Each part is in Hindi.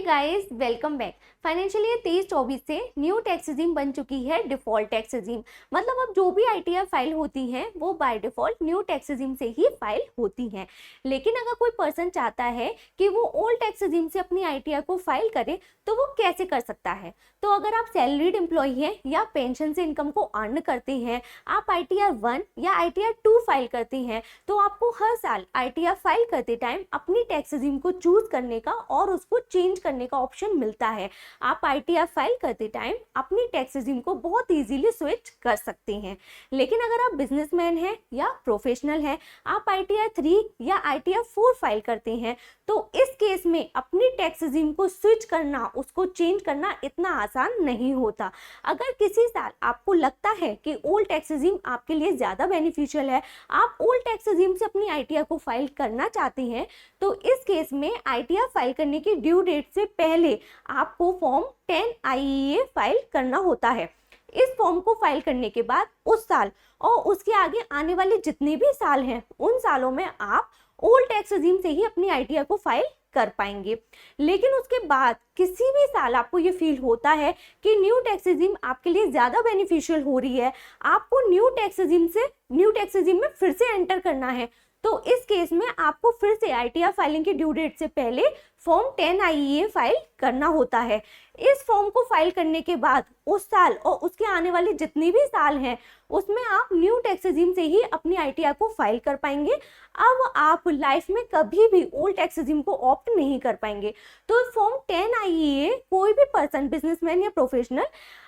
Guys, welcome back. Financial year 23-24 से न्यू टैक्स रिजीम बन चुकी है डिफॉल्ट टैक्स रिजीम। मतलब अब जो भी आईटीआर फाइल होती हैं वो by default new tax regime से ही फाइल होती हैं। लेकिन अगर कोई पर्सन चाहता है कि वो ओल्ड टैक्स रिजीम से अपनी आईटीआर को फाइल करे तो वो कैसे कर सकता है। तो अगर आप सैलरीड एम्प्लॉय हैं या पेंशन से इनकम को अर्न करते हैं, आप आईटीआर 1 या आईटीआर 2 फाइल करते हैं, तो आपको हर साल आईटीआर फाइल करते टाइम अपनी टैक्स रिजीम को चूज करने का और उसको चेंज करने का ऑप्शन मिलता है। आप आईटीआर फाइल करते टाइम अपनी टैक्स रिजीम को बहुत इजीली स्विच कर सकते हैं। लेकिन अगर आप बिजनेसमैन हैं या प्रोफेशनल हैं, आप आईटीआर 3 या आईटीआर 4 फाइल करते हैं, तो इस केस में अपनी टैक्स रिजीम को स्विच करना, उसको चेंज करना इतना आसान नहीं होता। अगर किसी साल आपको लगता है कि ओल्ड टैक्स रिजीम आपके लिए ज्यादा बेनिफिशियल है, आप ओल्ड टैक्स रिजीम से अपनी आईटीआर को फाइल करना चाहते हैं, तो इस केस में आईटीआर फाइल करने की ड्यू डेट से पहले आपको फॉर्म 10 आईईए फाइल करना होता है। इस फॉर्म को फाइल करने के बाद उस साल और उसके आगे आने वाले जितने भी साल हैं, उन सालों में आप ओल्ड टैक्स रिजीम से ही अपनी आईटीआर को फाइल कर पाएंगे। लेकिन उसके बाद किसी भी साल आपको ये फील होता है कि न्यू टैक्स रिजीम आपके लिए ज्यादा बेनिफिशियल हो रही है, आपको न्यू टैक्स रिजीम में फिर से एंटर करना है, तो इस केस में आपको फिर से आईटीआर फाइलिंग की ड्यू डेट से पहले फॉर्म 10 आईईए फाइल करना होता है। इस फॉर्म को फाइल करने के बाद उस साल और उसके आने वाले जितने भी साल हैं, उसमें आप न्यू टैक्स रिजीम से ही अपनी आईटीआर को फाइल कर पाएंगे। अब आप लाइफ में कभी भी ओल्ड टैक्स रिजीम को ऑप्ट नहीं कर पाएंगे। तो फॉर्म 10 आईईए कोई भी पर्सन, बिजनेसमैन या प्रोफेशनल,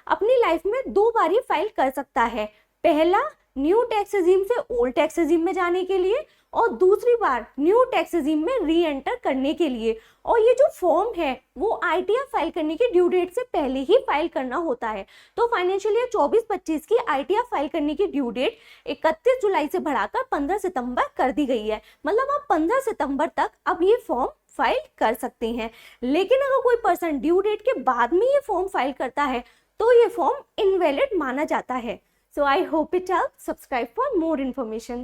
अपनी लाइफ में 2 बार ही फाइल कर सकता है। पहला, न्यू टैक्स रिजीम से ओल्ड टैक्स रिजीम में जाने के लिए, और दूसरी बार न्यू टैक्स रिजीम में री एंटर करने के लिए। और ये जो फॉर्म है वो आईटीआर फाइल करने की ड्यू डेट से पहले ही फाइल करना होता है। तो फाइनेंशियल ईयर 24-25 की आईटीआर फाइल करने की ड्यू डेट 31 जुलाई से बढ़ाकर 15 सितंबर कर दी गई है। मतलब आप 15 सितंबर तक अब ये फॉर्म फाइल कर सकते हैं। लेकिन अगर कोई पर्सन ड्यू डेट के बाद में ये फॉर्म फाइल करता है तो ये फॉर्म इनवैलिड माना जाता है। So I hope it helps. Subscribe for more information.